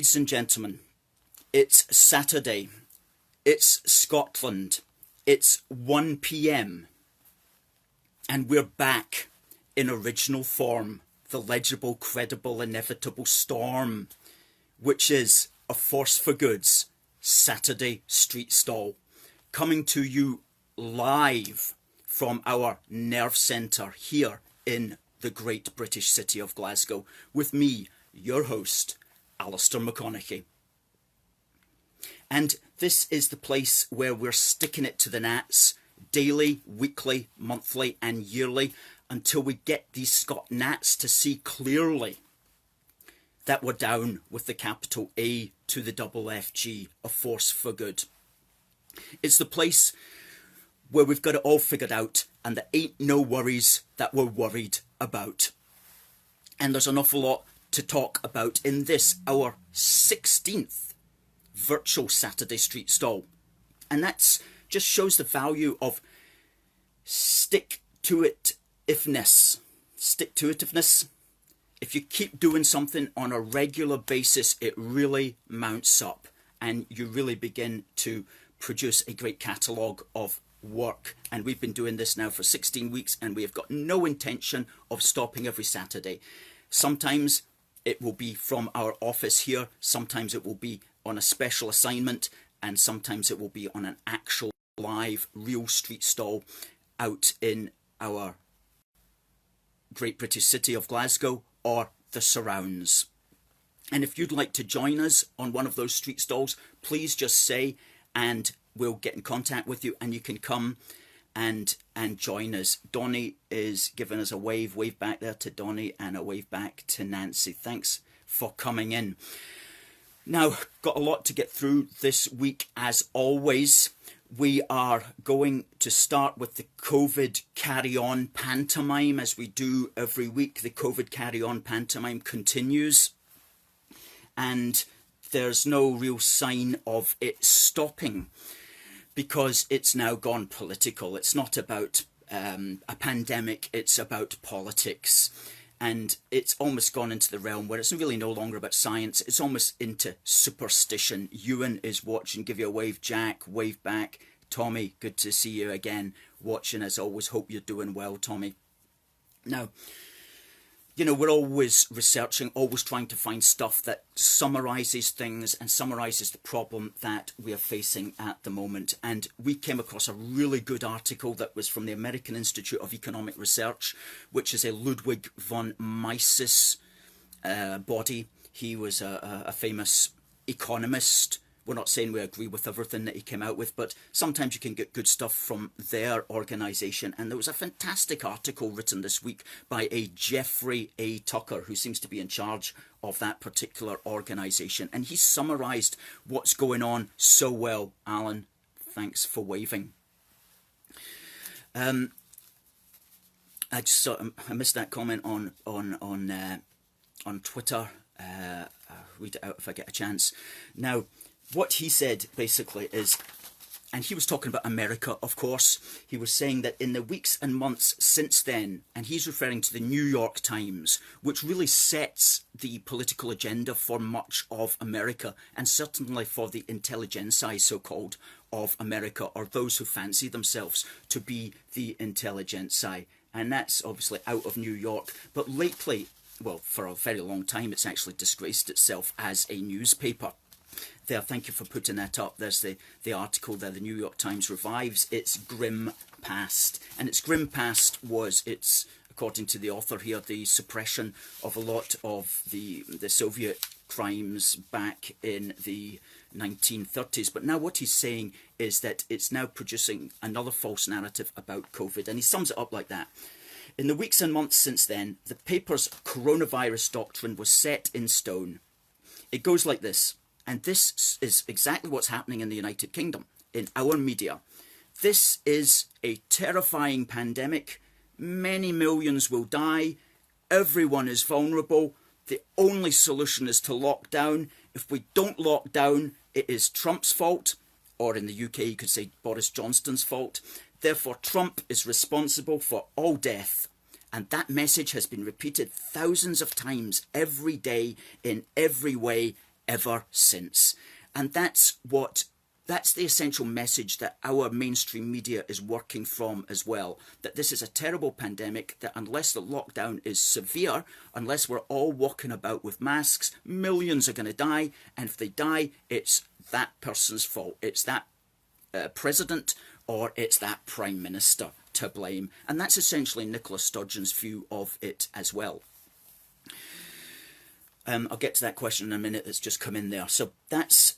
Ladies and gentlemen, it's Saturday, it's Scotland, it's 1 p.m, and we're back in original form, the legible, credible, inevitable storm, which is A Force for Good's Saturday Street Stall, coming to you live from our nerve centre here in the great British city of Glasgow, with me, your host, Alistair McConaughey. And this is the place where we're sticking it to the Nats daily, weekly, monthly and yearly until we get these Scot Nats to see clearly that we're down with the capital A to the double FG, a force for good. It's the place where we've got it all figured out and there ain't no worries that we're worried about. And there's an awful lot to talk about in this, our 16th virtual Saturday Street Stall. And that's just shows the value of stick-to-itiveness. Stick-to-itiveness. If you keep doing something on a regular basis, it really mounts up and you really begin to produce a great catalogue of work. And we've been doing this now for 16 weeks and we have got no intention of stopping every Saturday. Sometimes it will be from our office here, sometimes it will be on a special assignment, and sometimes it will be on an actual live real street stall out in our great British city of Glasgow or the surrounds. And if you'd like to join us on one of those street stalls, please just say and we'll get in contact with you and you can come and join us. Donnie is giving us a wave back there to Donnie and a wave back to Nancy. Thanks for coming in. Now, got a lot to get through this week as always. We are going to start with the COVID Carry On Pantomime as we do every week. The COVID Carry On Pantomime continues and there's no real sign of it stopping, because it's now gone political. It's not about a pandemic, it's about politics. And it's almost gone into the realm where it's really no longer about science, it's almost into superstition. Ewan is watching, give you a wave, Jack, wave back. Tommy, good to see you again, watching as always. Hope you're doing well, Tommy. Now, you know, we're always researching, always trying to find stuff that summarises things and summarises the problem that we are facing at the moment. And we came across a really good article that was from the American Institute of Economic Research, which is a Ludwig von Mises body. He was a famous economist. We're not saying we agree with everything that he came out with, but sometimes you can get good stuff from their organisation. And there was a fantastic article written this week by a Jeffrey A. Tucker, who seems to be in charge of that particular organisation. And he summarised what's going on so well. Alan, thanks for waving. I just saw, I missed that comment on Twitter. I'll read it out if I get a chance. Now, what he said basically is, and he was talking about America, of course, he was saying that in the weeks and months since then, and he's referring to the New York Times, which really sets the political agenda for much of America, and certainly for the intelligentsia, so-called, of America, or those who fancy themselves to be the intelligentsia. And that's obviously out of New York. But lately, well, for a very long time, it's actually disgraced itself as a newspaper. There, thank you for putting that up. There's the article there. The New York Times revives its grim past. And its grim past was, it's, according to the author here, the suppression of a lot of the Soviet crimes back in the 1930s. But now what he's saying is that it's now producing another false narrative about COVID. And he sums it up like that. In the weeks and months since then, the paper's coronavirus doctrine was set in stone. It goes like this. And this is exactly what's happening in the United Kingdom, in our media. This is a terrifying pandemic. Many millions will die. Everyone is vulnerable. The only solution is to lock down. If we don't lock down, it is Trump's fault. Or in the UK, you could say Boris Johnson's fault. Therefore, Trump is responsible for all death. And that message has been repeated thousands of times every day in every way ever since. And that's the essential message that our mainstream media is working from as well, that this is a terrible pandemic, that unless the lockdown is severe, unless we're all walking about with masks, millions are going to die, and if they die, it's that person's fault. It's that president or it's that prime minister to blame. And that's essentially Nicola Sturgeon's view of it as well. I'll get to that question in a minute that's just come in there. So that's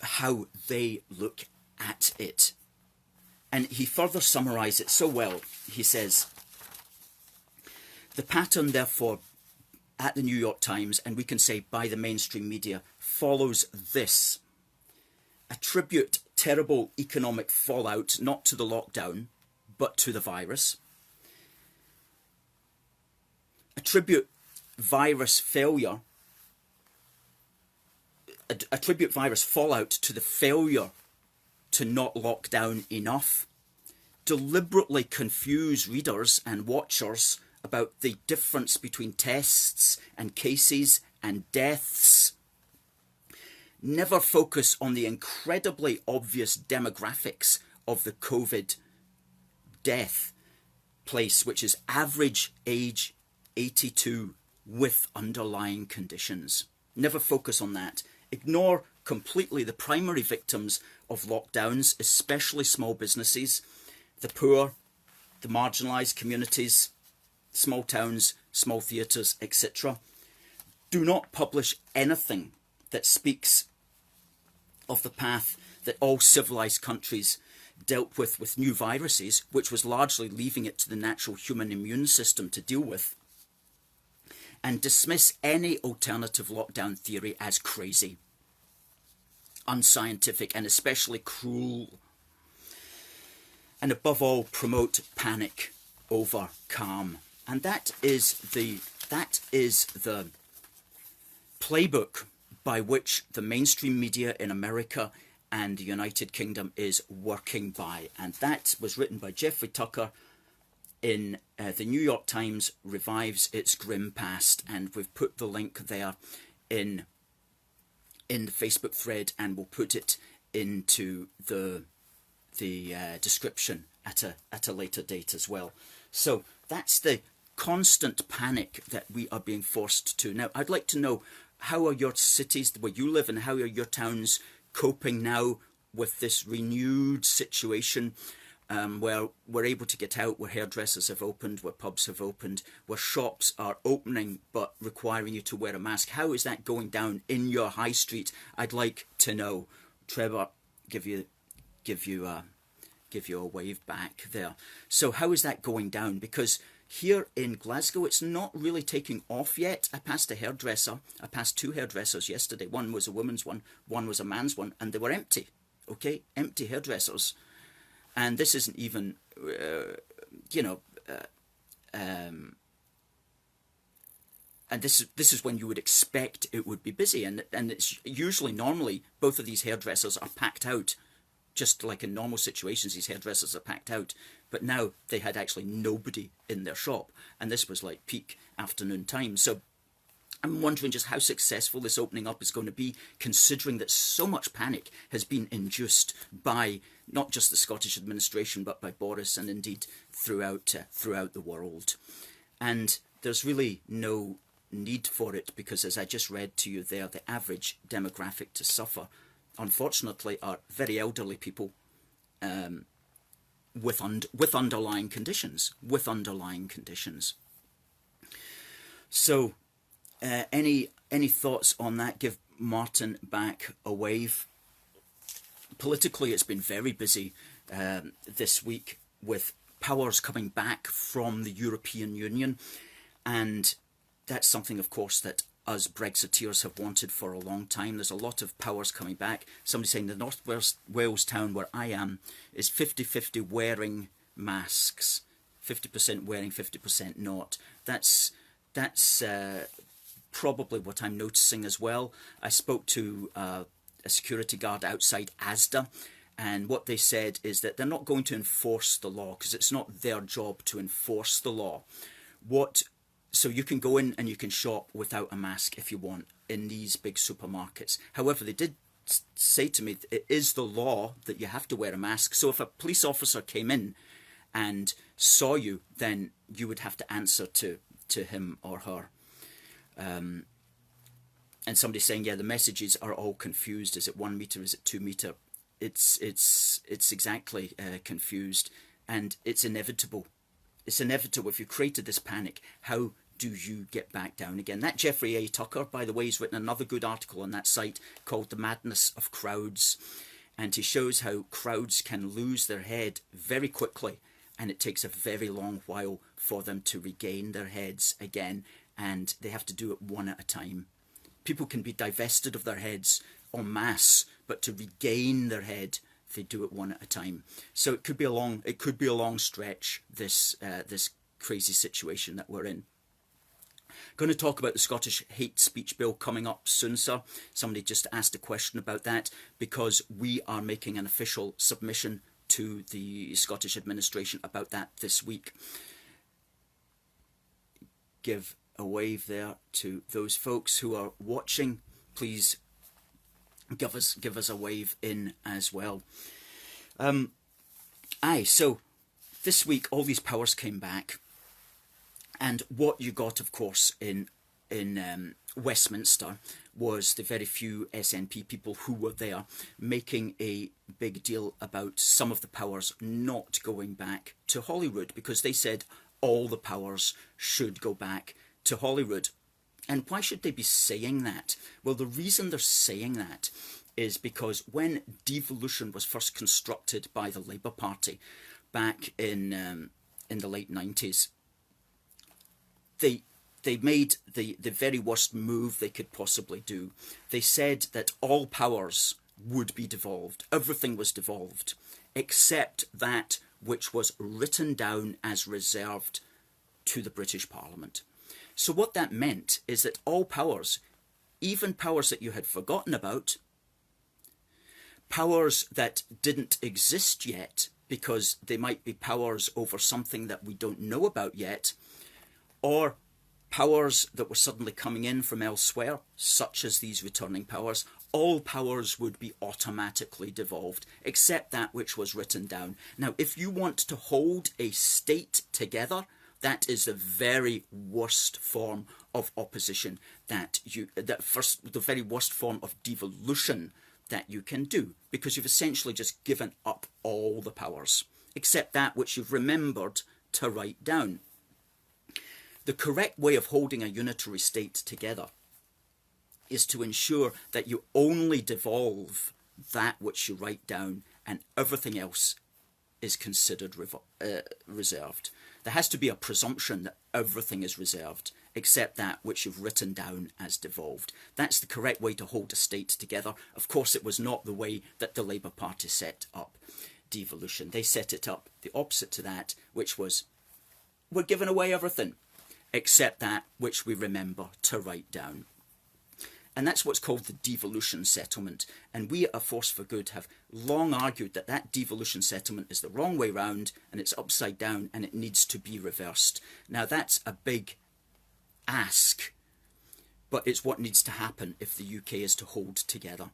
how they look at it. And he further summarised it so well. He says, the pattern, therefore, at the New York Times, and we can say by the mainstream media, follows this. Attribute terrible economic fallout not to the lockdown, but to the virus. Attribute virus fallout to the failure to not lock down enough. Deliberately confuse readers and watchers about the difference between tests and cases and deaths. Never focus on the incredibly obvious demographics of the COVID death place, which is average age 82 with underlying conditions. Never focus on that. Ignore completely the primary victims of lockdowns, especially small businesses, the poor, the marginalised communities, small towns, small theatres, etc. Do not publish anything that speaks of the path that all civilised countries dealt with new viruses, which was largely leaving it to the natural human immune system to deal with. And dismiss any alternative lockdown theory as crazy, unscientific, and especially cruel. And above all, promote panic over calm. And that is the playbook by which the mainstream media in America and the United Kingdom is working by. And that was written by Jeffrey Tucker in the New York Times Revives Its Grim Past, and we've put the link there in the Facebook thread, and we'll put it into the description at a later date as well. So that's the constant panic that we are being forced to. Now, I'd like to know, how are your cities where you live and how are your towns coping now with this renewed situation? Where we're able to get out, where hairdressers have opened, where pubs have opened, where shops are opening but requiring you to wear a mask. How is that going down in your high street? I'd like to know. Trevor, give you a wave back there. So how is that going down? Because here in Glasgow, it's not really taking off yet. I passed a hairdresser. I passed two hairdressers yesterday. One was a woman's one was a man's one, and they were empty. Okay, empty hairdressers. And this isn't even, and this is when you would expect it would be busy, and it's usually normally both of these hairdressers are packed out, just like in normal situations these hairdressers are packed out. But now they had actually nobody in their shop, and this was like peak afternoon time. So I'm wondering just how successful this opening up is going to be, considering that so much panic has been induced by not just the Scottish administration, but by Boris and indeed throughout the world. And there's really no need for it, because as I just read to you there, the average demographic to suffer, unfortunately, are very elderly people with underlying conditions. So any thoughts on that? Give Martin back a wave. Politically, it's been very busy this week, with powers coming back from the European Union, and that's something, of course, that us Brexiteers have wanted for a long time. There's a lot of powers coming back. Somebody saying the North Wales town where I am is 50-50 wearing masks, 50% wearing, 50% not. That's probably what I'm noticing as well. I spoke to a security guard outside Asda, and what they said is that they're not going to enforce the law, because it's not their job to enforce the law. What So you can go in and you can shop without a mask if you want in these big supermarkets. However, they did say to me it is the law that you have to wear a mask. So if a police officer came in and saw you, then you would have to answer to him or her. And somebody's saying, yeah, the messages are all confused. Is it 1 meter? Is it 2 meter? It's exactly confused, and it's inevitable. It's inevitable. If you created this panic, how do you get back down again? That Jeffrey A. Tucker, by the way, has written another good article on that site called The Madness of Crowds. And he shows how crowds can lose their head very quickly, and it takes a very long while for them to regain their heads again, and they have to do it one at a time. People can be divested of their heads en masse, but to regain their head, they do it one at a time. So it could be a long stretch, this crazy situation that we're in. Going to talk about the Scottish hate speech bill coming up soon, sir. Somebody just asked a question about that, because we are making an official submission to the Scottish administration about that this week. Give a wave there to those folks who are watching. Please give us a wave in as well. So this week all these powers came back, and what you got, of course, in Westminster was the very few SNP people who were there making a big deal about some of the powers not going back to Holyrood, because they said all the powers should go back to Holyrood. And why should they be saying that? Well, the reason they're saying that is because when devolution was first constructed by the Labour Party back in the late 90s, they made the very worst move they could possibly do. They said that all powers would be devolved. Everything was devolved, except that which was written down as reserved to the British Parliament. So what that meant is that all powers, even powers that you had forgotten about, powers that didn't exist yet because they might be powers over something that we don't know about yet, or powers that were suddenly coming in from elsewhere, such as these returning powers, all powers would be automatically devolved, except that which was written down. Now, if you want to hold a state together, that is the very worst form of opposition the very worst form of devolution that you can do, because you've essentially just given up all the powers, except that which you've remembered to write down. The correct way of holding a unitary state together is to ensure that you only devolve that which you write down, and everything else is considered reserved. There has to be a presumption that everything is reserved, except that which you've written down as devolved. That's the correct way to hold a state together. Of course, it was not the way that the Labour Party set up devolution. They set it up the opposite to that, which was, we're giving away everything, except that which we remember to write down. And that's what's called the devolution settlement. And we at A Force for Good have long argued that that devolution settlement is the wrong way round, and it's upside down, and it needs to be reversed. Now, that's a big ask, but it's what needs to happen if the UK is to hold together.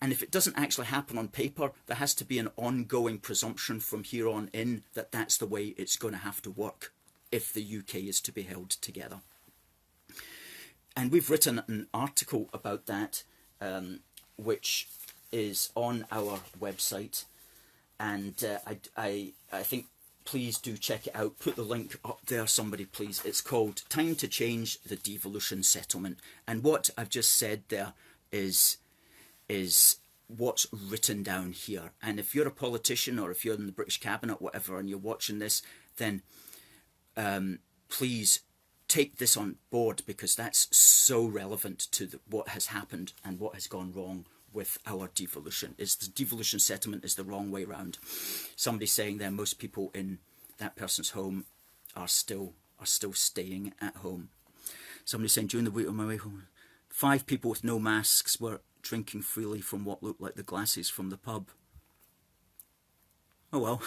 And if it doesn't actually happen on paper, there has to be an ongoing presumption from here on in that that's the way it's going to have to work if the UK is to be held together. And we've written an article about that, which is on our website. And I think please do check it out. Put the link up there, somebody, please. It's called Time to Change the Devolution Settlement. And what I've just said there is what's written down here. And if you're a politician, or if you're in the British Cabinet, whatever, and you're watching this, then please take this on board, because that's so relevant to what has happened and what has gone wrong with our devolution. Is the devolution settlement is the wrong way round. Somebody's saying there most people in that person's home are still staying at home. Somebody's saying during the week on my way home, 5 people with no masks were drinking freely from what looked like the glasses from the pub. Oh well.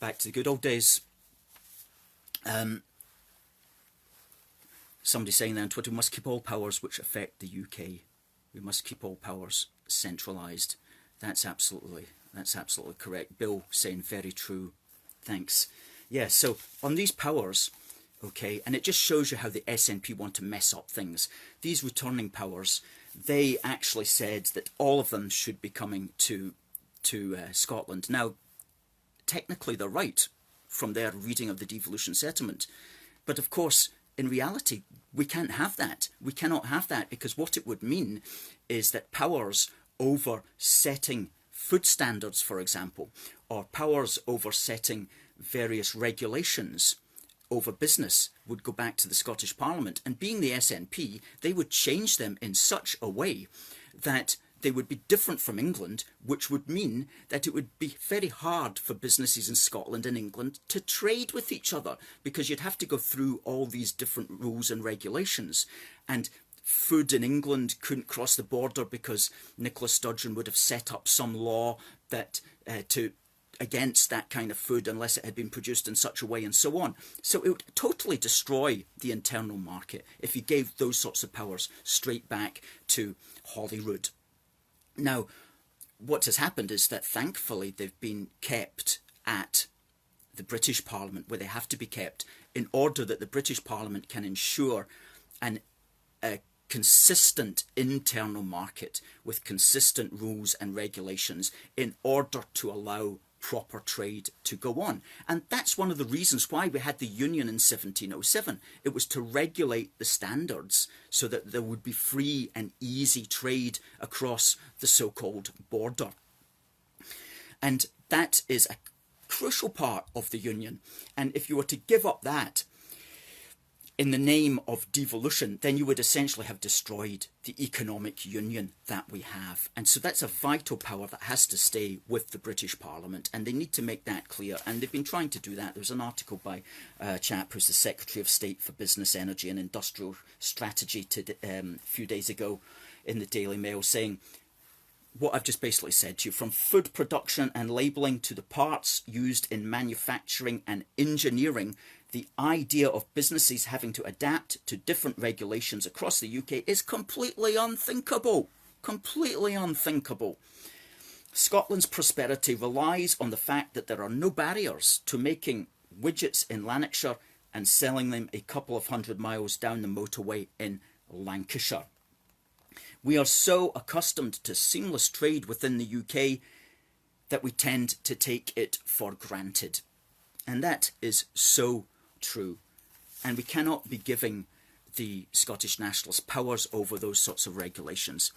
Back to the good old days. Somebody saying there on Twitter, we must keep all powers which affect the UK. We must keep all powers centralised. That's absolutely correct. Bill saying very true. Thanks. Yeah, so on these powers, okay, and it just shows you how the SNP want to mess up things. These returning powers, they actually said that all of them should be coming to Scotland. Now, technically they're right from their reading of the devolution settlement. But of course, in reality, we can't have that. We cannot have that, because what it would mean is that powers over setting food standards, for example, or powers over setting various regulations over business would go back to the Scottish Parliament. And being the SNP, they would change them in such a way that they would be different from England, which would mean that it would be very hard for businesses in Scotland and England to trade with each other, because you'd have to go through all these different rules and regulations. And food in England couldn't cross the border because Nicola Sturgeon would have set up some law that against that kind of food unless it had been produced in such a way, and so on. So it would totally destroy the internal market if you gave those sorts of powers straight back to Holyrood. Now, what has happened is that thankfully they've been kept at the British Parliament, where they have to be kept, in order that the British Parliament can ensure a consistent internal market with consistent rules and regulations in order to allow proper trade to go on. And that's one of the reasons why we had the Union in 1707. It was to regulate the standards so that there would be free and easy trade across the so-called border. And that is a crucial part of the Union. And if you were to give up that in the name of devolution, then you would essentially have destroyed the economic union that we have. And so that's a vital power that has to stay with the British Parliament, and they need to make that clear. And they've been trying to do that. There was an article by a chap who's the Secretary of State for Business, Energy and Industrial Strategy a few days ago in the Daily Mail, saying what I've just basically said to you: from food production and labelling to the parts used in manufacturing and engineering, the idea of businesses having to adapt to different regulations across the UK is completely unthinkable. Completely unthinkable. Scotland's prosperity relies on the fact that there are no barriers to making widgets in Lanarkshire and selling them a couple of 100 miles down the motorway in Lancashire. We are so accustomed to seamless trade within the UK that we tend to take it for granted. And that is so true. And we cannot be giving the Scottish Nationalists powers over those sorts of regulations.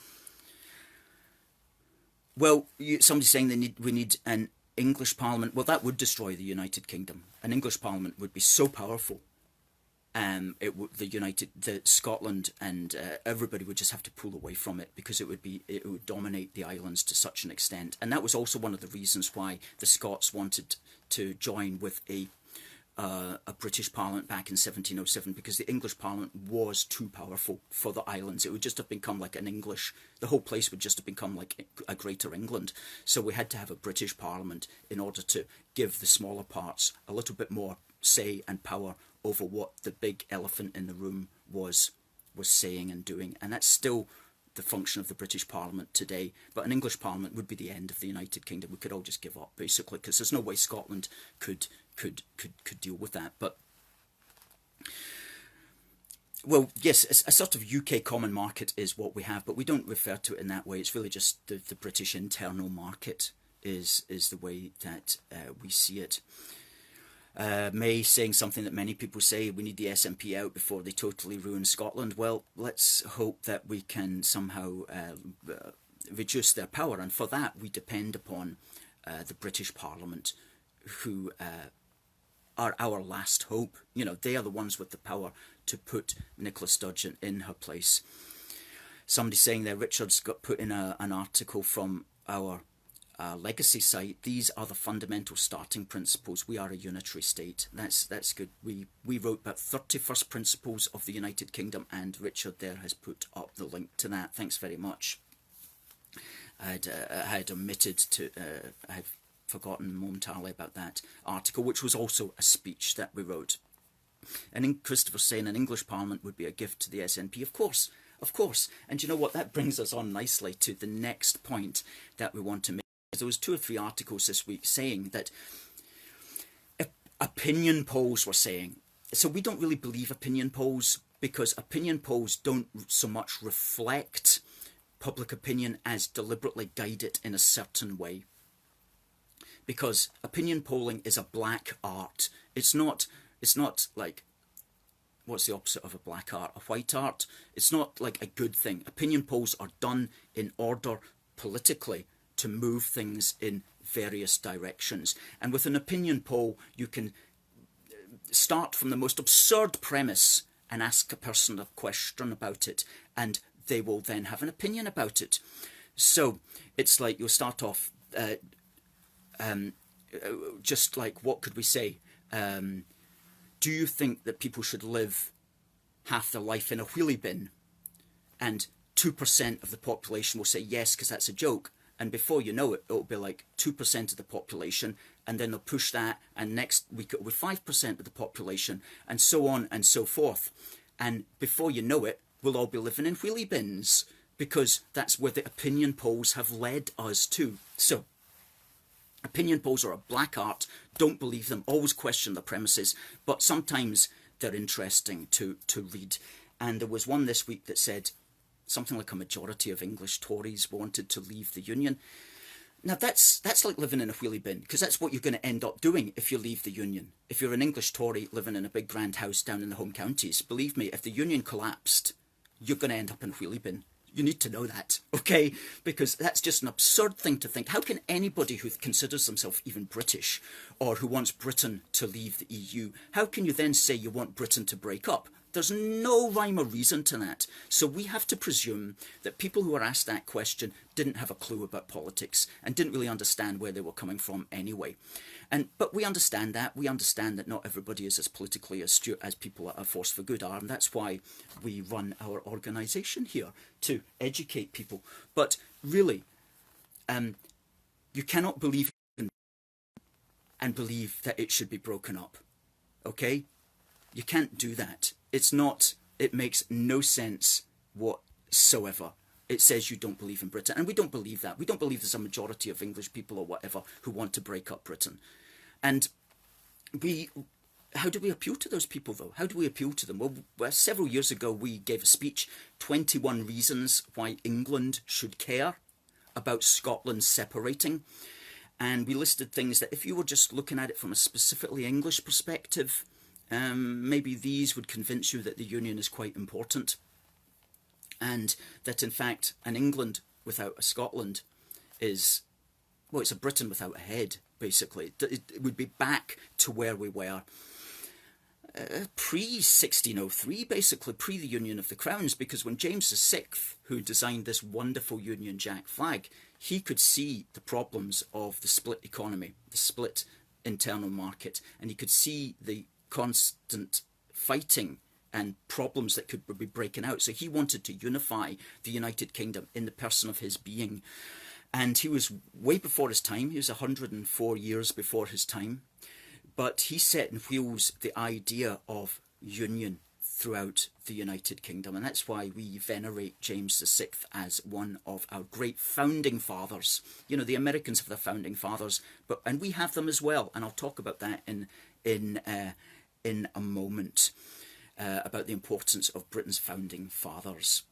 Well, somebody's saying we need an English Parliament. Well, that would destroy the United Kingdom. An English Parliament would be so powerful. The Scotland and everybody would just have to pull away from it, because it would dominate the islands to such an extent. And that was also one of the reasons why the Scots wanted to join with a British Parliament back in 1707, because the English Parliament was too powerful for the islands. It would just have become like the whole place would just have become like a Greater England. So we had to have a British Parliament in order to give the smaller parts a little bit more say and power over what the big elephant in the room was saying and doing. And that's still the function of the British Parliament today. But an English Parliament would be the end of the United Kingdom. We could all just give up, basically, because there's no way Scotland could deal with that. But well, yes, a sort of UK common market is what we have, but we don't refer to it in that way. It's really just the British internal market is the way that we see it. May saying something that many people say: we need the SNP out before they totally ruin Scotland. Well, let's hope that we can somehow reduce their power, and for that we depend upon the British Parliament, who are our last hope. You know, they are the ones with the power to put Nicola Sturgeon in her place. Somebody saying there, Richard's got put in an article from our legacy site. These are the fundamental starting principles. We are a unitary state. That's good. We wrote about 31st principles of the United Kingdom, and Richard there has put up the link to that. Thanks very much. I had omitted to I had forgotten momentarily about that article, which was also a speech that we wrote. And Christopher's saying an English Parliament would be a gift to the SNP. Of course, of course. And you know what? That brings us on nicely to the next point that we want to make. There was 2 or 3 articles this week saying that opinion polls were saying. So we don't really believe opinion polls, because opinion polls don't so much reflect public opinion as deliberately guide it in a certain way. Because opinion polling is a black art. It's not like, what's the opposite of a black art? A white art? It's not like a good thing. Opinion polls are done in order politically to move things in various directions. And with an opinion poll, you can start from the most absurd premise and ask a person a question about it, and they will then have an opinion about it. So it's like you'll start off just like, what could we say? Do you think that people should live half their life in a wheelie bin? And 2% of the population will say yes, because that's a joke. And before you know it, it'll be like 2% of the population, and then they'll push that, and next week it'll be 5% of the population, and so on and so forth. And before you know it, we'll all be living in wheelie bins, because that's where the opinion polls have led us to. So, opinion polls are a black art. Don't believe them. Always question the premises, but sometimes they're interesting to read. And there was one this week that said something like a majority of English Tories wanted to leave the Union. Now that's like living in a wheelie bin, because that's what you're going to end up doing if you leave the Union. If you're an English Tory living in a big grand house down in the home counties, believe me, if the Union collapsed, you're going to end up in a wheelie bin. You need to know that, okay? Because that's just an absurd thing to think. How can anybody who considers themselves even British, or who wants Britain to leave the EU, how can you then say you want Britain to break up? There's no rhyme or reason to that. So we have to presume that people who are asked that question didn't have a clue about politics and didn't really understand where they were coming from anyway. But we understand that. We understand that not everybody is as politically astute as people at A Force for Good are, and that's why we run our organisation here, to educate people. But really, you cannot believe and believe that it should be broken up, okay? You can't do that. It makes no sense whatsoever. It says you don't believe in Britain, and we don't believe that. We don't believe there's a majority of English people or whatever who want to break up Britain. And how do we appeal to those people, though? How do we appeal to them? Well, several years ago, we gave a speech, 21 reasons why England should care about Scotland separating. And we listed things that if you were just looking at it from a specifically English perspective, maybe these would convince you that the Union is quite important, and that in fact an England without a Scotland is, well, it's a Britain without a head, basically. It would be back to where we were pre-1603, basically, pre the Union of the Crowns, because when James VI, who designed this wonderful Union Jack flag, he could see the problems of the split economy, the split internal market, and he could see the constant fighting and problems that could be breaking out. So he wanted to unify the United Kingdom in the person of his being. And he was way before his time. He was 104 years before his time. But he set in wheels the idea of union throughout the United Kingdom. And that's why we venerate James VI as one of our great founding fathers. You know, the Americans have their founding fathers, and we have them as well. And I'll talk about that in a moment, about the importance of Britain's founding fathers.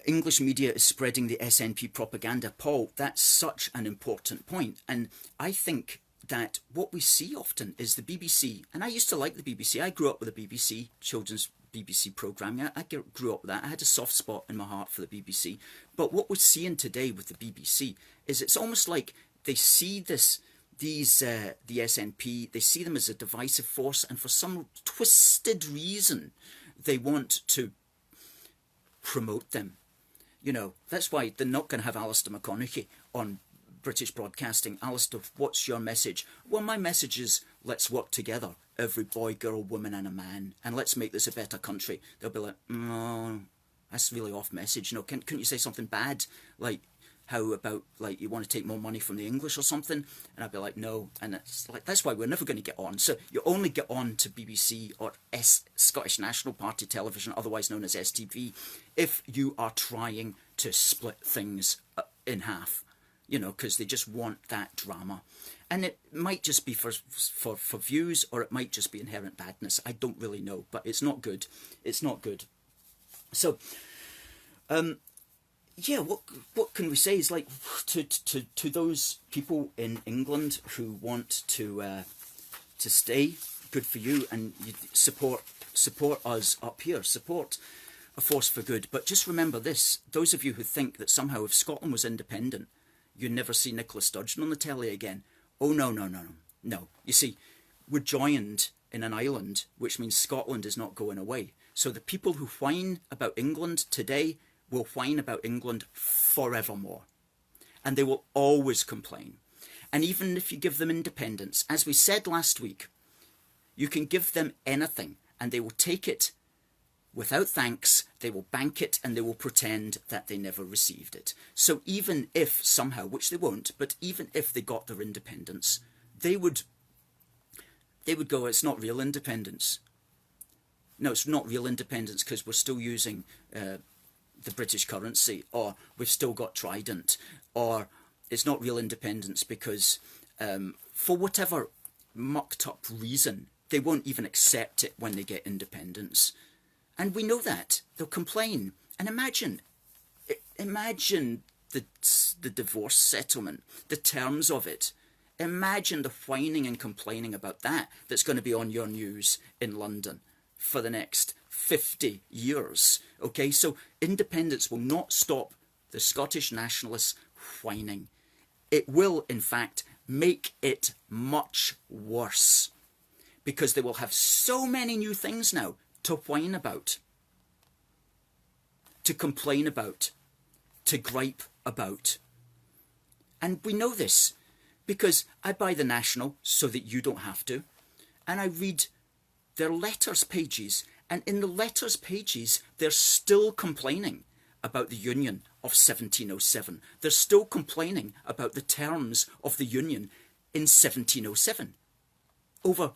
English media is spreading the SNP propaganda. Paul, that's such an important point. And I think that what we see often is the BBC, and I used to like the BBC. I grew up with the BBC, children's BBC programming. I grew up with that. I had a soft spot in my heart for the BBC. But what we're seeing today with the BBC is it's almost like they see the SNP, they see them as a divisive force, and for some twisted reason, they want to promote them. You know, that's why they're not going to have Alistair McConaughey on British broadcasting. Alistair, what's your message? Well, my message is, let's work together, every boy, girl, woman and a man, and let's make this a better country. They'll be like, no, that's really off message. You know, couldn't you say something bad? Like, how about, like, you want to take more money from the English or something? And I'd be like, no. And it's like, that's why we're never going to get on. So you only get on to BBC or Scottish National Party Television, otherwise known as STV, if you are trying to split things in half, you know, because they just want that drama. And it might just be for views, or it might just be inherent badness. I don't really know, but it's not good. It's not good. So, yeah, what can we say is, like, to those people in England who want to stay, good for you, and you support us up here, support a force for good. But just remember this: those of you who think that somehow if Scotland was independent, you'd never see Nicola Sturgeon on the telly again. Oh, no. You see, we're joined in an island, which means Scotland is not going away. So the people who whine about England today will whine about England forevermore. And they will always complain. And even if you give them independence, as we said last week, you can give them anything and they will take it without thanks, they will bank it, and they will pretend that they never received it. So even if somehow, which they won't, but even if they got their independence, they would go, it's not real independence. No, it's not real independence because we're still using the British currency, or we've still got Trident, or it's not real independence because for whatever mucked up reason, they won't even accept it when they get independence. And we know that. They'll complain. And imagine the divorce settlement, the terms of it. Imagine the whining and complaining about that that's going to be on your news in London for the next 50 years. Okay, so independence will not stop the Scottish nationalists whining. It will, in fact, make it much worse, because they will have so many new things now to whine about, to complain about, to gripe about. And we know this because I buy the National so that you don't have to, and I read their letters pages, and in the letters pages they're still complaining about the Union of 1707. They're still complaining about the terms of the Union in 1707. Over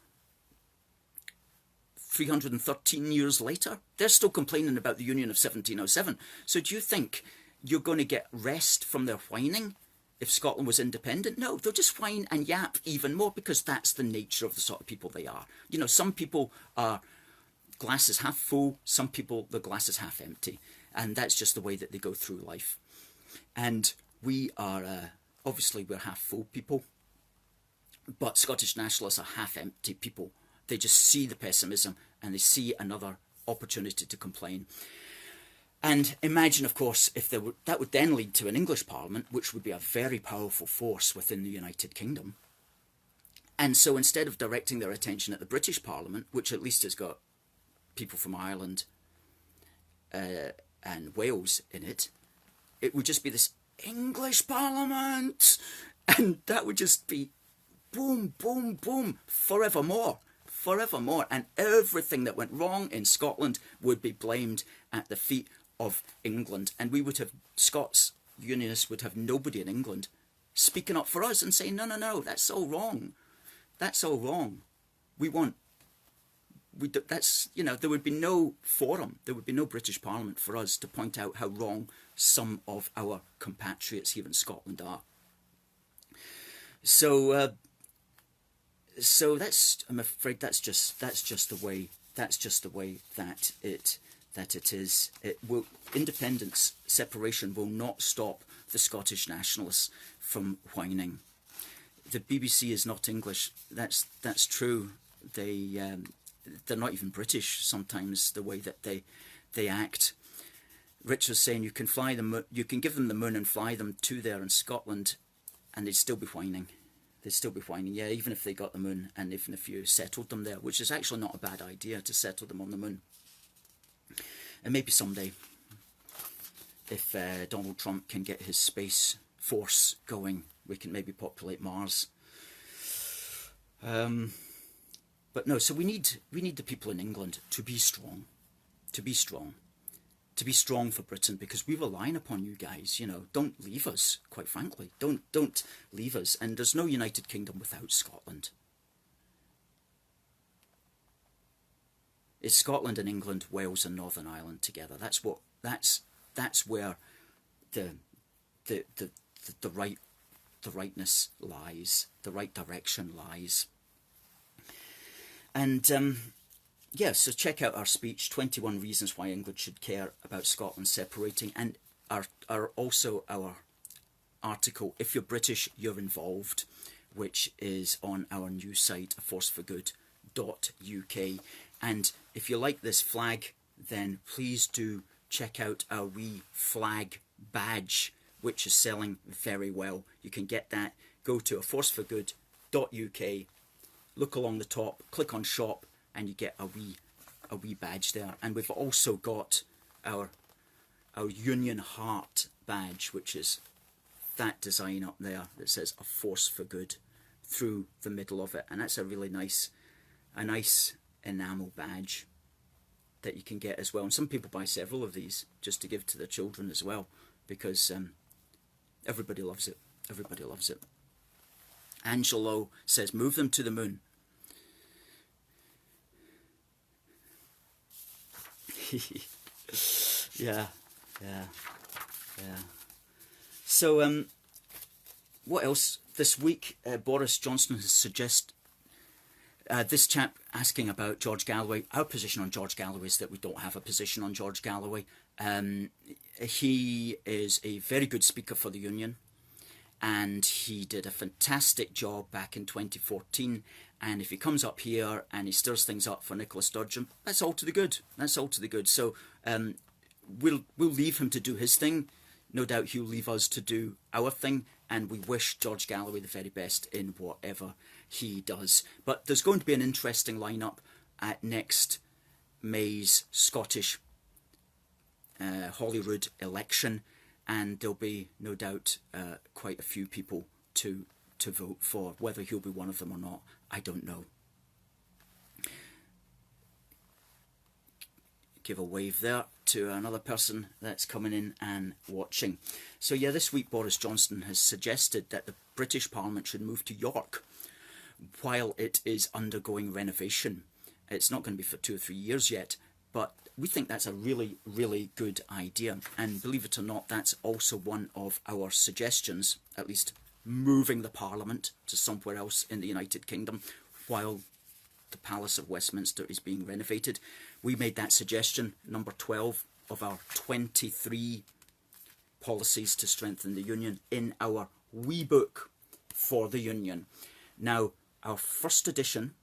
313 years later, they're still complaining about the Union of 1707. So do you think you're going to get rest from their whining if Scotland was independent? No, they'll just whine and yap even more, because that's the nature of the sort of people they are. You know, some people are glasses half full, some people the glass is half empty, and that's just the way that they go through life. And we are, obviously we're half full people, but Scottish nationalists are half empty people. They just see the pessimism and they see another opportunity to complain. And imagine, of course, if that would then lead to an English Parliament, which would be a very powerful force within the United Kingdom. And so instead of directing their attention at the British Parliament, which at least has got people from Ireland and Wales in it, it would just be this English Parliament. And that would just be boom, boom, boom, forevermore. And everything that went wrong in Scotland would be blamed at the feet of England. And we would have, Scots, Unionists would have nobody in England speaking up for us and saying, no, that's all wrong. That's all wrong. That's, you know, there would be no forum, there would be no British Parliament for us to point out how wrong some of our compatriots here in Scotland are. So that's, I'm afraid that's just the way that it is. Independence, separation will not stop the Scottish nationalists from whining. The BBC is not English. That's true. They're not even British sometimes, the way that they act. Richard's saying you can fly them, you can give them the moon and fly them to there in Scotland, and they'd still be whining. They'd still be whining, yeah, even if they got the moon, and even if you settled them there, which is actually not a bad idea, to settle them on the moon. And maybe someday, if Donald Trump can get his space force going, we can maybe populate Mars. But no, so we need the people in England to be strong, to be strong for Britain, because we're relying upon you guys. You know, don't leave us, quite frankly. Don't leave us. And there's no United Kingdom without Scotland. It's Scotland and England, Wales and Northern Ireland together. That's where the rightness lies, the right direction lies. And yeah, so check out our speech, 21 Reasons Why England Should Care About Scotland Separating, and also our article, If You're British, You're Involved, which is on our new site, aforceforgood.uk. And if you like this flag, then please do check out our wee flag badge, which is selling very well. You can get that. Go to aforceforgood.uk, look along the top, click on shop, and you get a wee badge there. And we've also got our Union Heart badge, which is that design up there that says A Force for Good through the middle of it. And that's a really nice enamel badge that you can get as well. And some people buy several of these just to give to their children as well, because everybody loves it. Everybody loves it. Angelo says, move them to the moon. yeah. So, what else? This week, Boris Johnson has suggested, this chap asking about George Galloway. Our position on George Galloway is that we don't have a position on George Galloway. He is a very good speaker for the Union, and he did a fantastic job back in 2014. And if he comes up here and he stirs things up for Nicola Sturgeon, that's all to the good. That's all to the good. So we'll leave him to do his thing. No doubt he'll leave us to do our thing, and we wish George Galloway the very best in whatever he does. But there's going to be an interesting lineup at next May's Scottish Holyrood election, and there'll be no doubt quite a few people to vote for. Whether he'll be one of them or not, I don't know. Give a wave there to another person that's coming in and watching. So yeah, this week Boris Johnson has suggested that the British Parliament should move to York while it is undergoing renovation. It's not going to be for 2 or 3 years yet, but we think that's a really, really good idea. And believe it or not, that's also one of our suggestions, at least moving the Parliament to somewhere else in the United Kingdom while the Palace of Westminster is being renovated. We made that suggestion, number 12 of our 23 policies to strengthen the Union, in our wee book for the Union. Now, our first edition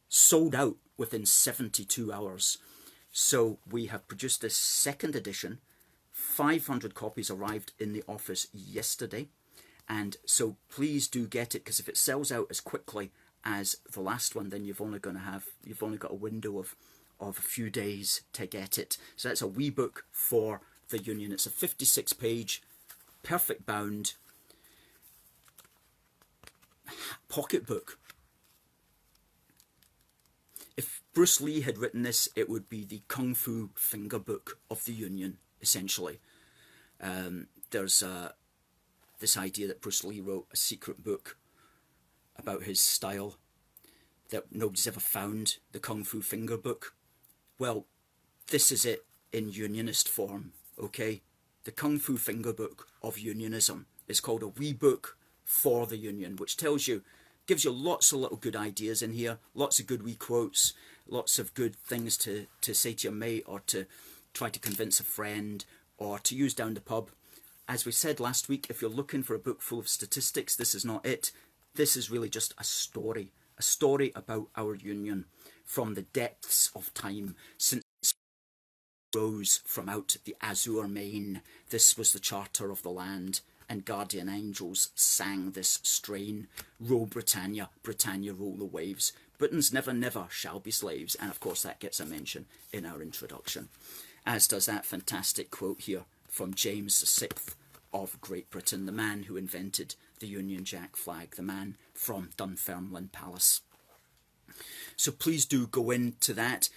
sold out within 72 hours. So we have produced this second edition. 500 copies arrived in the office yesterday. And so please do get it, because if it sells out as quickly as the last one, then you've only got a window of a few days to get it. So that's a wee book for the Union. It's a 56-page, perfect bound pocket book. If Bruce Lee had written this, it would be the Kung Fu finger book of the Union, essentially. There's this idea that Bruce Lee wrote a secret book about his style that nobody's ever found, the Kung Fu finger book. Well, this is it in unionist form, okay? The Kung Fu finger book of unionism is called a wee book for the Union, which tells you, gives you lots of little good ideas in here, lots of good wee quotes, lots of good things to say to your mate, or to try to convince a friend, or to use down the pub. As we said last week, if you're looking for a book full of statistics, this is not it. This is really just a story about our Union from the depths of time, since it rose from out the azure main. This was the charter of the land, and guardian angels sang this strain. Roll Britannia, Britannia roll the waves. Britons never, never shall be slaves. And of course that gets a mention in our introduction, as does that fantastic quote here from James VI of Great Britain, the man who invented the Union Jack flag, the man from Dunfermline Palace. So please do go into that.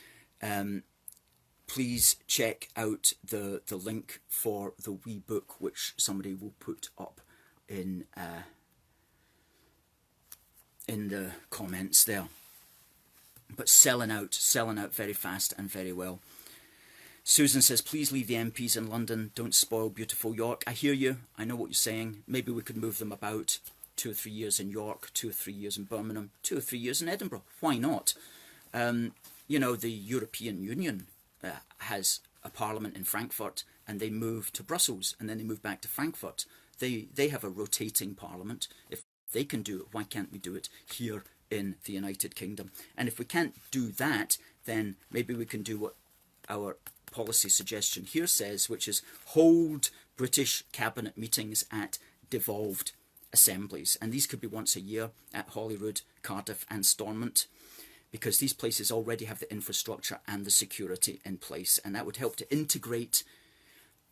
please check out the link for the wee book, which somebody will put up in the comments there. But selling out very fast and very well. Susan says, please leave the MPs in London. Don't spoil beautiful York. I hear you. I know what you're saying. Maybe we could move them about. 2 or 3 years in York, 2 or 3 years in Birmingham, 2 or 3 years in Edinburgh. Why not? You know, the European Union has a parliament in Frankfurt, and they move to Brussels, and then they move back to Frankfurt. They have a rotating parliament. If they can do it, why can't we do it here in the United Kingdom? And if we can't do that, then maybe we can do what our policy suggestion here says, which is hold British cabinet meetings at devolved assemblies. And these could be once a year at Holyrood, Cardiff and Stormont, because these places already have the infrastructure and the security in place. And that would help to integrate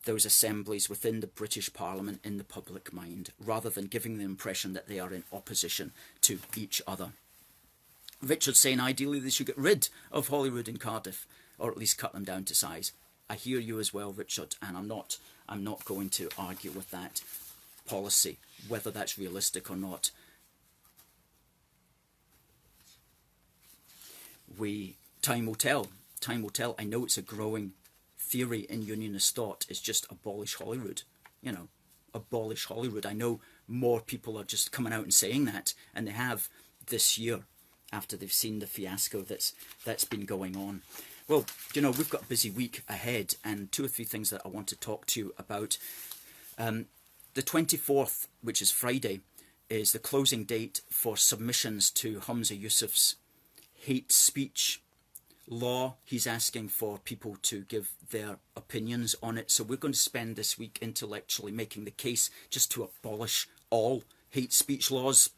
those assemblies within the British Parliament in the public mind, rather than giving the impression that they are in opposition to each other. Richard's saying ideally they should get rid of Holyrood and Cardiff, or at least cut them down to size. I hear you as well, Richard, and I'm not going to argue with that policy, whether that's realistic or not. Time will tell. Time will tell. I know it's a growing theory in Unionist thought, is just abolish Holyrood. You know, abolish Holyrood. I know more people are just coming out and saying that, and they have this year after they've seen the fiasco that's been going on. Well, you know, we've got a busy week ahead, and 2 or 3 things that I want to talk to you about. The 24th, which is Friday, is the closing date for submissions to Humza Yousaf's hate speech law. He's asking for people to give their opinions on it. So we're going to spend this week intellectually making the case just to abolish all hate speech laws.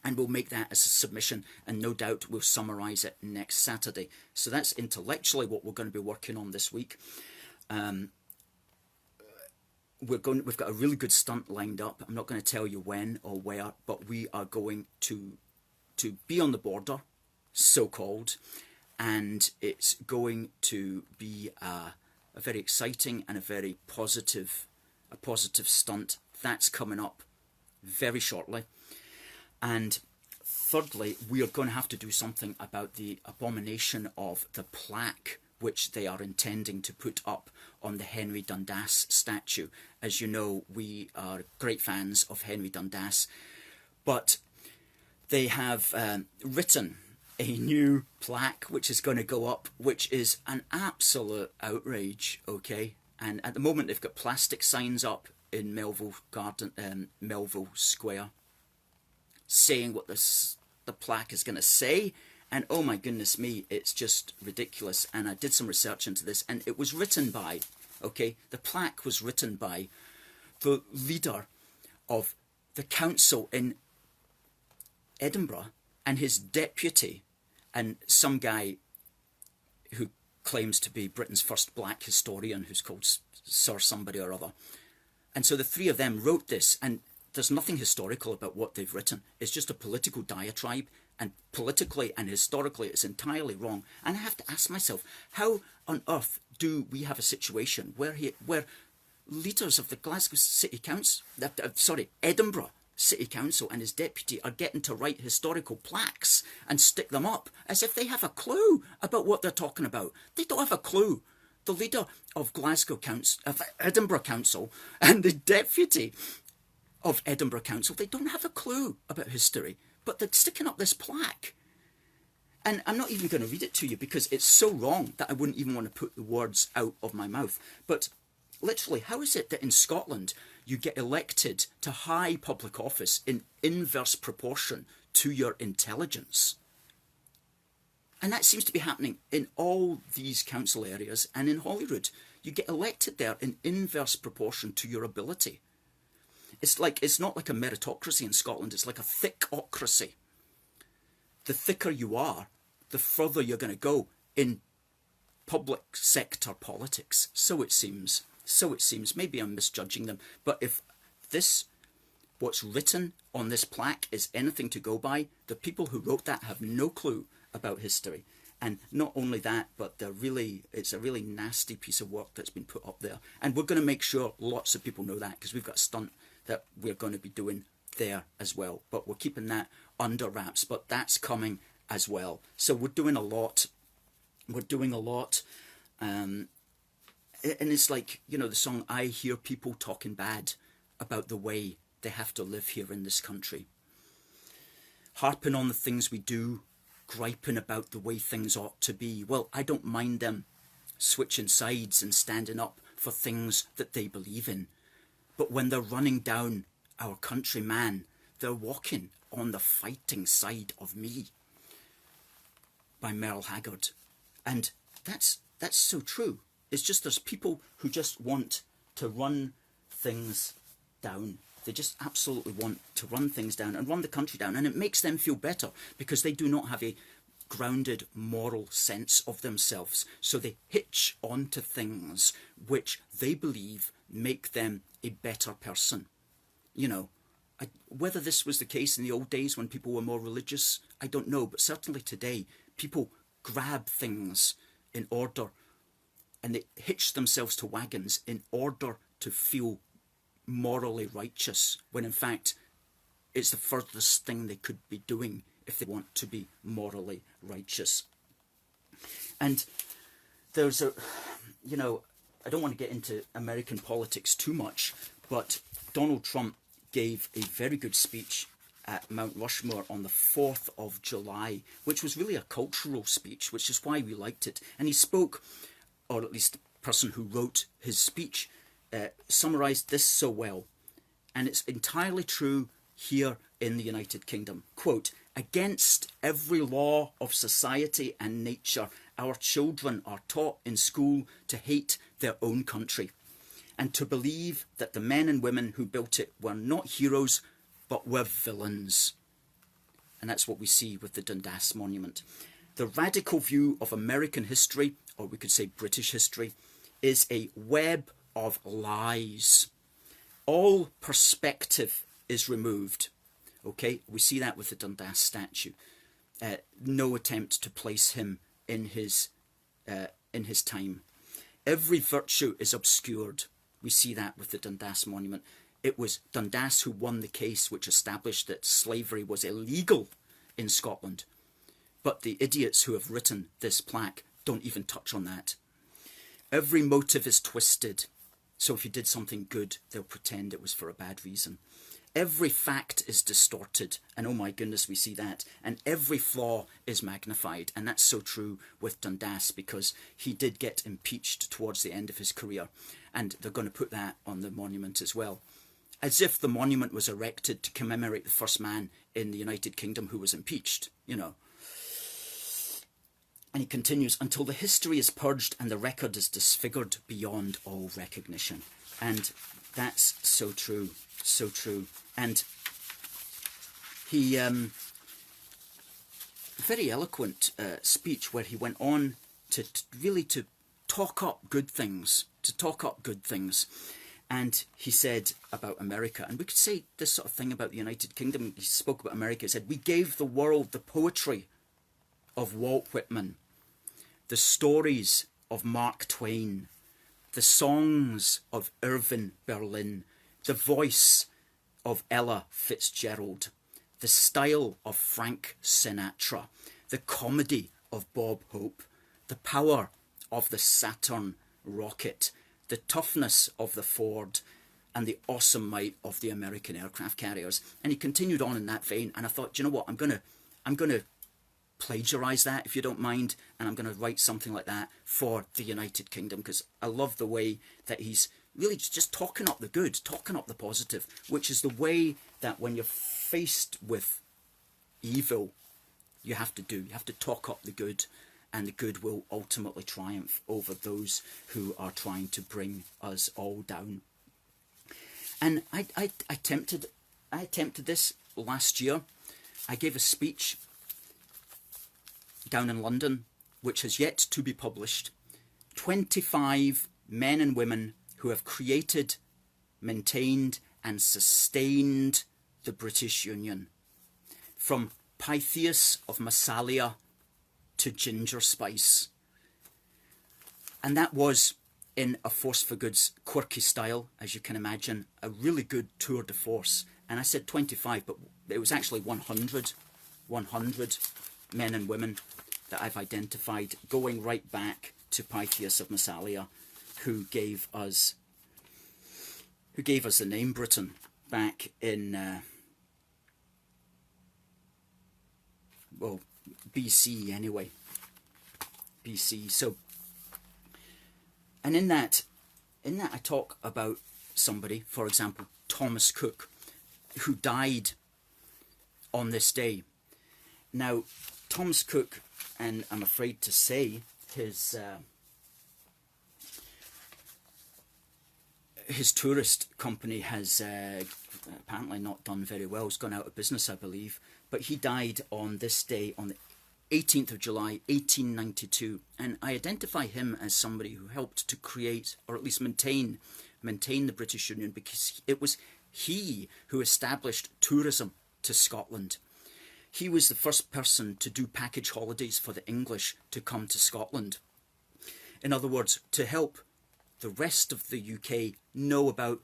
And we'll make that as a submission, and no doubt we'll summarise it next Saturday. So that's intellectually what we're going to be working on this week. We've got a really good stunt lined up. I'm not going to tell you when or where, but we are going to be on the border, so-called, and it's going to be a very exciting and a very positive stunt. That's coming up very shortly. And thirdly, we are going to have to do something about the abomination of the plaque which they are intending to put up on the Henry Dundas statue. As you know, we are great fans of Henry Dundas, but they have written a new plaque which is going to go up, which is an absolute outrage, okay? And at the moment, they've got plastic signs up in Melville Square, saying what the plaque is going to say, and oh my goodness me, it's just ridiculous. And I did some research into this, and it was written by, okay, the plaque was written by the leader of the council in Edinburgh and his deputy, and some guy who claims to be Britain's first black historian, who's called Sir somebody or other. And so the 3 of them wrote this, and there's nothing historical about what they've written. It's just a political diatribe, and politically and historically it's entirely wrong. And I have to ask myself, how on earth do we have a situation where leaders of the Glasgow City Council, Edinburgh City Council and his deputy are getting to write historical plaques and stick them up as if they have a clue about what they're talking about? They don't have a clue. The leader of Edinburgh Council and the deputy of Edinburgh Council, they don't have a clue about history, but they're sticking up this plaque. And I'm not even going to read it to you because it's so wrong that I wouldn't even want to put the words out of my mouth. But literally, how is it that in Scotland you get elected to high public office in inverse proportion to your intelligence? And that seems to be happening in all these council areas and in Holyrood. You get elected there in inverse proportion to your ability. It's not like a meritocracy in Scotland, it's like a thickocracy. The thicker you are, the further you're going to go in public sector politics. So it seems. Maybe I'm misjudging them. But if what's written on this plaque is anything to go by, the people who wrote that have no clue about history. And not only that, but it's a really nasty piece of work that's been put up there. And we're going to make sure lots of people know that, because we've got a stunt that we're going to be doing there as well. But we're keeping that under wraps. But that's coming as well. So we're doing a lot. We're doing a lot. And it's like, you know, the song, I hear people talking bad about the way they have to live here in this country. Harping on the things we do, griping about the way things ought to be. Well, I don't mind them switching sides and standing up for things that they believe in. But when they're running down our countryman, they're walking on the fighting side of me. By Merle Haggard. And that's so true. It's just there's people who just want to run things down. They just absolutely want to run things down and run the country down. And it makes them feel better because they do not have a grounded moral sense of themselves. So they hitch onto things which they believe make them a better person. You know, whether this was the case in the old days when people were more religious, I don't know. But certainly today, people grab things in order, and they hitch themselves to wagons in order to feel morally righteous, when in fact it's the furthest thing they could be doing if they want to be morally righteous. And there's a, you know, I don't want to get into American politics too much, but Donald Trump gave a very good speech at Mount Rushmore on the 4th of July, which was really a cultural speech, which is why we liked it. And he spoke, or at least the person who wrote his speech, summarised this so well, and it's entirely true here in the United Kingdom. Quote, against every law of society and nature, our children are taught in school to hate their own country and to believe that the men and women who built it were not heroes, but were villains. And that's what we see with the Dundas Monument. The radical view of American history, or we could say British history, is a web of lies. All perspective is removed. Okay, we see that with the Dundas statue. No attempt to place him in his time. Every virtue is obscured. We see that with the Dundas Monument. It was Dundas who won the case which established that slavery was illegal in Scotland. But the idiots who have written this plaque don't even touch on that. Every motive is twisted. So if you did something good, they'll pretend it was for a bad reason. Every fact is distorted, and oh my goodness, we see that. And every flaw is magnified, and that's so true with Dundas, because he did get impeached towards the end of his career, and they're going to put that on the monument as well. As if the monument was erected to commemorate the first man in the United Kingdom who was impeached, you know. And he continues, until the history is purged and the record is disfigured beyond all recognition. And that's so true, so true. And he, very eloquent speech where he went on to really to talk up good things, And he said about America, and we could say this sort of thing about the United Kingdom. He spoke about America. He said, we gave the world the poetry of Walt Whitman, the stories of Mark Twain, the songs of Irving Berlin, the voice of Ella Fitzgerald, the style of Frank Sinatra, the comedy of Bob Hope, the power of the Saturn rocket, the toughness of the Ford, and the awesome might of the American aircraft carriers. And he continued on in that vein, and I thought, you know what, I'm gonna plagiarize that, if you don't mind, and I'm going to write something like that for the United Kingdom, because I love the way that he's really just talking up the good, talking up the positive, which is the way that when you're faced with evil, you have to do. You have to talk up the good, and the good will ultimately triumph over those who are trying to bring us all down. And I attempted this last year. I gave a speech down in London, which has yet to be published. 25 men and women who have created, maintained and sustained the British Union. From Pythias of Massalia to ginger spice. And that was, in a Force for Good's quirky style, as you can imagine, a really good tour de force. And I said 25, but it was actually 100 men and women that I've identified, going right back to Pythias of Massalia, who gave us the name Britain back in well, BC anyway. BC. So, and in that I talk about somebody, for example, Thomas Cook, who died on this day. Now, Thomas Cook, and I'm afraid to say his tourist company has apparently not done very well. It's gone out of business, I believe. But he died on this day, on the 18th of July, 1892. And I identify him as somebody who helped to create, or at least maintain the British Union, because it was he who established tourism to Scotland. He was the first person to do package holidays for the English to come to Scotland. In other words, to help the rest of the UK know about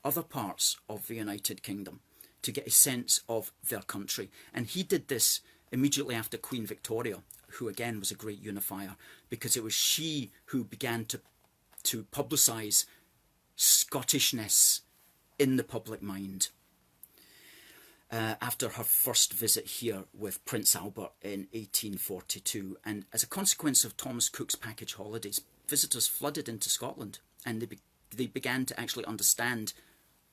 other parts of the United Kingdom, to get a sense of their country. And he did this immediately after Queen Victoria, who again was a great unifier, because it was she who began to publicise Scottishness in the public mind. After her first visit here with Prince Albert in 1842. And as a consequence of Thomas Cook's package holidays, visitors flooded into Scotland, and they began to actually understand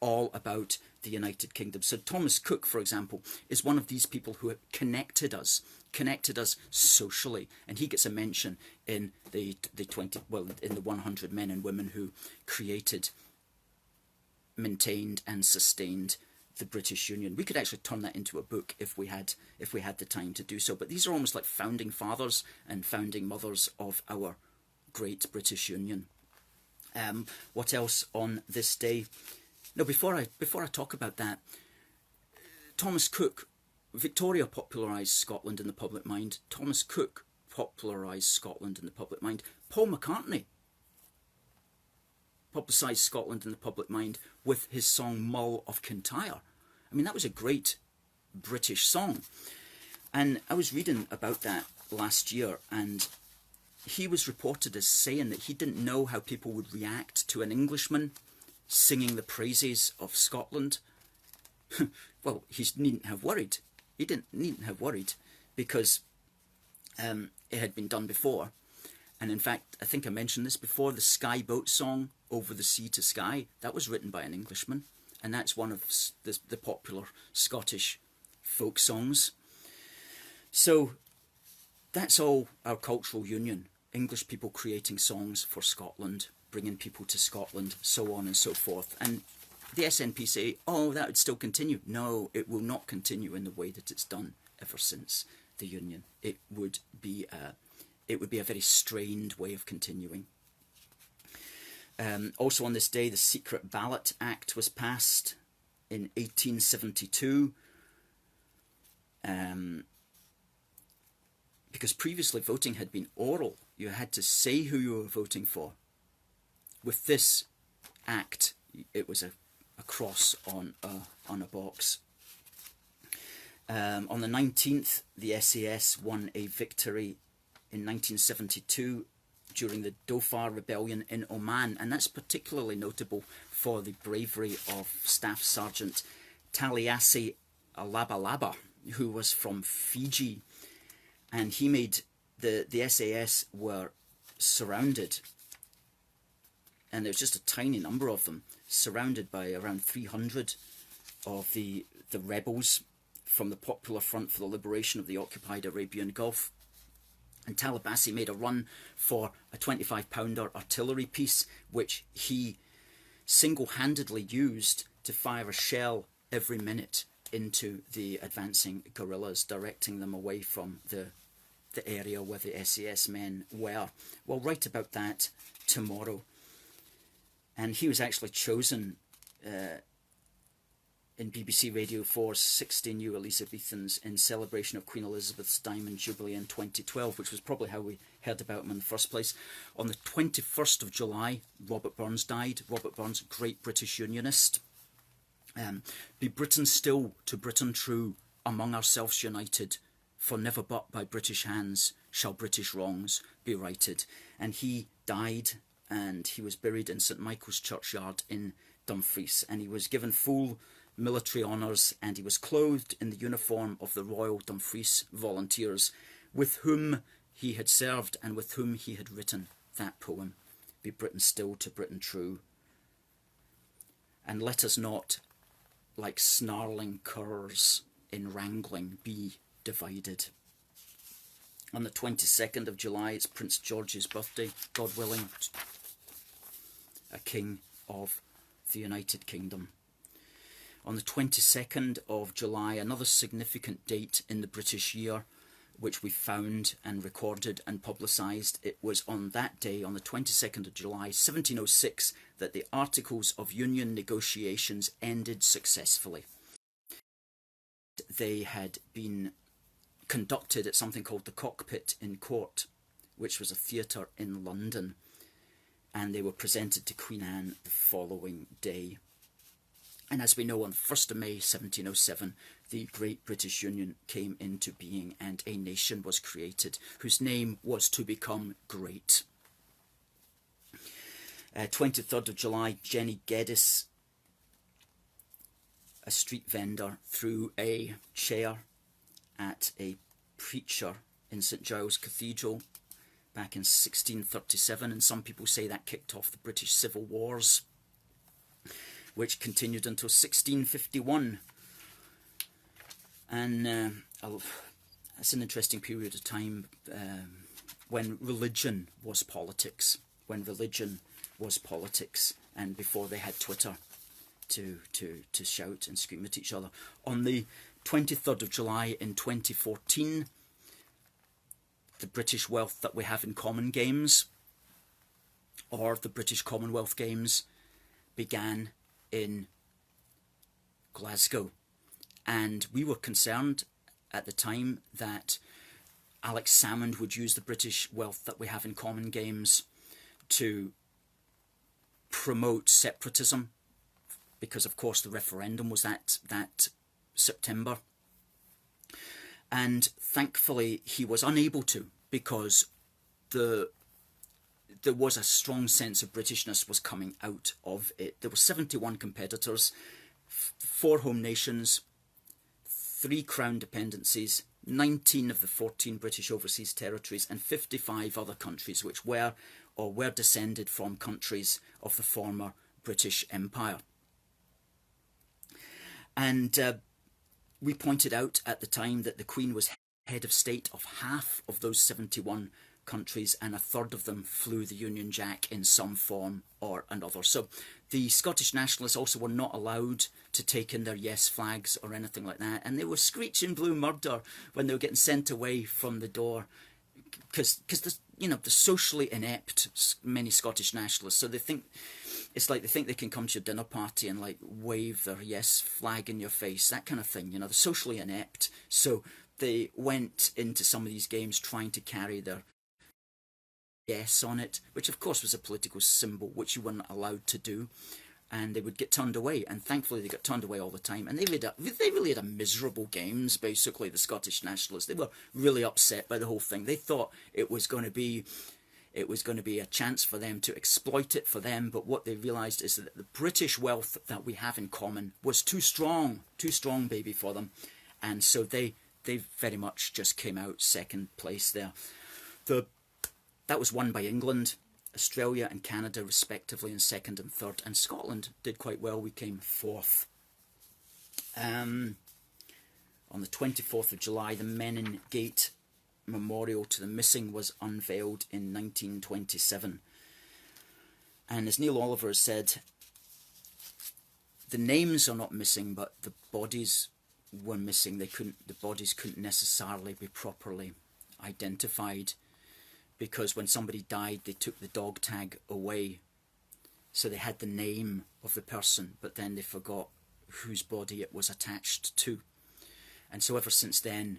all about the United Kingdom. So Thomas Cook, for example, is one of these people who connected us socially, and he gets a mention in the 100 men and women who created, maintained, and sustained the British Union. We could actually turn that into a book if we had the time to do so. But these are almost like founding fathers and founding mothers of our great British Union. What else on this day? No, before I talk about that, Thomas Cook, Victoria popularised Scotland in the public mind. Thomas Cook popularised Scotland in the public mind. Paul McCartney publicised Scotland in the public mind with his song Mull of Kintyre. I mean, that was a great British song. And I was reading about that last year, and he was reported as saying that he didn't know how people would react to an Englishman singing the praises of Scotland. Well, he needn't have worried. He needn't have worried, because it had been done before. And in fact, I think I mentioned this before, the Sky Boat song, Over the Sea to Sky, that was written by an Englishman. And that's one of the popular Scottish folk songs. So that's all our cultural union. English people creating songs for Scotland, bringing people to Scotland, so on and so forth. And the SNP say, oh, that would still continue. No, it will not continue in the way that it's done ever since the Union. It would be a very strained way of continuing. Also on this day, the Secret Ballot Act was passed in 1872. Because previously voting had been oral. You had to say who you were voting for. With this act, it was a cross on a box. On the 19th, the SAS won a victory in 1972 during the Dhofar Rebellion in Oman, and that's particularly notable for the bravery of Staff Sergeant Taliasi Alabalaba, who was from Fiji. And he made the SAS were surrounded, and there was just a tiny number of them, surrounded by around 300 of the rebels from the Popular Front for the Liberation of the Occupied Arabian Gulf. And Talabasi made a run for a 25-pounder artillery piece, which he single-handedly used to fire a shell every minute into the advancing guerrillas, directing them away from the area where the SAS men were. We'll write about that tomorrow. And he was actually chosen in BBC Radio 4's 60 New Elizabethans in celebration of Queen Elizabeth's Diamond Jubilee in 2012, which was probably how we heard about him in the first place. On the 21st of July, Robert Burns died. Robert Burns, great British Unionist. Be Britain still, to Britain true, among ourselves united, for never but by British hands shall British wrongs be righted. And he died, and he was buried in St Michael's Churchyard in Dumfries, and he was given full military honours, and he was clothed in the uniform of the Royal Dumfries Volunteers, with whom he had served and with whom he had written that poem, Be Britain still, to Britain true. And let us not, like snarling curs in wrangling, be divided. On the 22nd of July, it's Prince George's birthday, God willing, a king of the United Kingdom. On the 22nd of July, another significant date in the British year, which we found and recorded and publicised. It was on that day, on the 22nd of July, 1706, that the Articles of Union negotiations ended successfully. They had been conducted at something called the Cockpit in Court, which was a theatre in London, and they were presented to Queen Anne the following day. And as we know, on the 1st of May 1707, the Great British Union came into being, and a nation was created whose name was to become great. 23rd of July, Jenny Geddes, a street vendor, threw a chair at a preacher in St Giles Cathedral back in 1637, and some people say that kicked off the British Civil Wars, which continued until 1651. And it's an interesting period of time when religion was politics, and before they had Twitter to shout and scream at each other. On the 23rd of July in 2014, the British Wealth That We Have in Common Games, or the British Commonwealth Games, began in Glasgow, and we were concerned at the time that Alex Salmond would use the British Wealth That We Have in Common Games to promote separatism, because of course the referendum was that September, and thankfully he was unable to, because there was a strong sense of Britishness was coming out of it. There were 71 competitors, 4 home nations, 3 crown dependencies, 19 of the 14 British overseas territories, and 55 other countries which were or were descended from countries of the former British Empire. And we pointed out at the time that the Queen was head of state of half of those 71 countries, and a third of them flew the Union Jack in some form or another. So the Scottish nationalists also were not allowed to take in their yes flags or anything like that, and they were screeching blue murder when they were getting sent away from the door, because the socially inept many Scottish nationalists, so they think they can come to your dinner party and like wave their yes flag in your face, that kind of thing. They're socially inept, so they went into some of these games trying to carry their yes on it, which of course was a political symbol which you weren't allowed to do, and they would get turned away, and thankfully they got turned away all the time, and they really had a miserable games, basically, the Scottish nationalists. They were really upset by the whole thing. They thought it was going to be a chance for them to exploit it for them, but what they realised is that the British wealth that we have in common was too strong, baby, for them, and so they very much just came out second place there. That was won by England, Australia and Canada respectively in second and third, and Scotland did quite well. We came fourth. On the 24th of July, the Menin Gate Memorial to the Missing was unveiled in 1927. And as Neil Oliver has said, the names are not missing, but the bodies were missing. The bodies couldn't necessarily be properly identified, because when somebody died, they took the dog tag away. So they had the name of the person, but then they forgot whose body it was attached to. And so ever since then,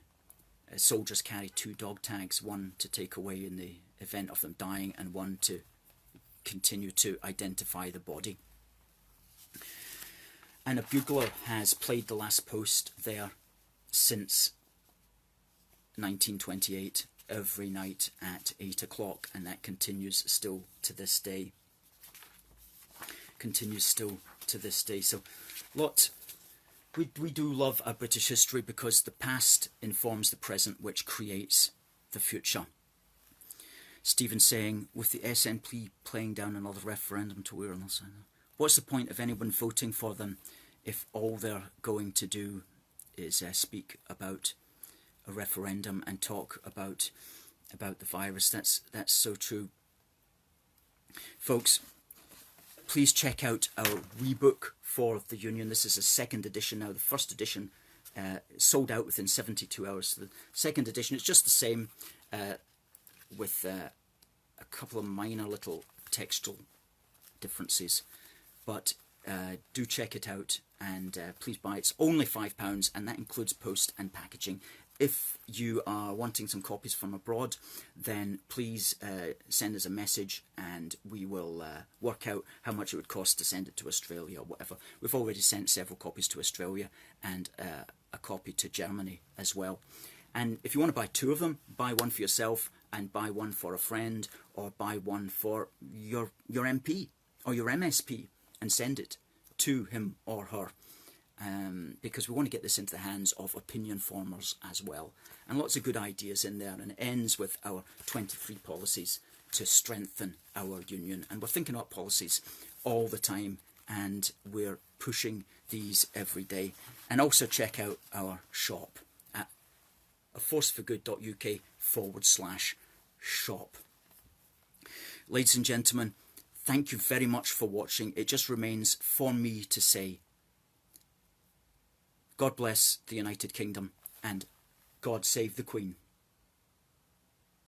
soldiers carry 2 dog tags, one to take away in the event of them dying and one to continue to identify the body. And a bugler has played the last post there since 1928, every night at 8 o'clock, and that continues still to this day. So, we do love our British history because the past informs the present, which creates the future. Stephen saying, with the SNP playing down another referendum to wear on the side, what's the point of anyone voting for them if all they're going to do is speak about a referendum and talk about the virus? That's so true. Folks, please check out our rebook for the Union. This is a 2nd edition now. The 1st edition sold out within 72 hours. So the 2nd edition, it's just the same with a couple of minor little textual differences. But do check it out and please buy it. It's only £5 and that includes post and packaging. If you are wanting some copies from abroad, then please send us a message and we will work out how much it would cost to send it to Australia or whatever. We've already sent several copies to Australia and a copy to Germany as well. And if you want to buy 2 of them, buy one for yourself and buy one for a friend, or buy one for your MP or your MSP and send it to him or her. Because we want to get this into the hands of opinion formers as well. And lots of good ideas in there. And it ends with our 23 policies to strengthen our union. And we're thinking about policies all the time. And we're pushing these every day. And also check out our shop at aforceforgood.uk/shop. Ladies and gentlemen, thank you very much for watching. It just remains for me to say, God bless the United Kingdom and God save the Queen.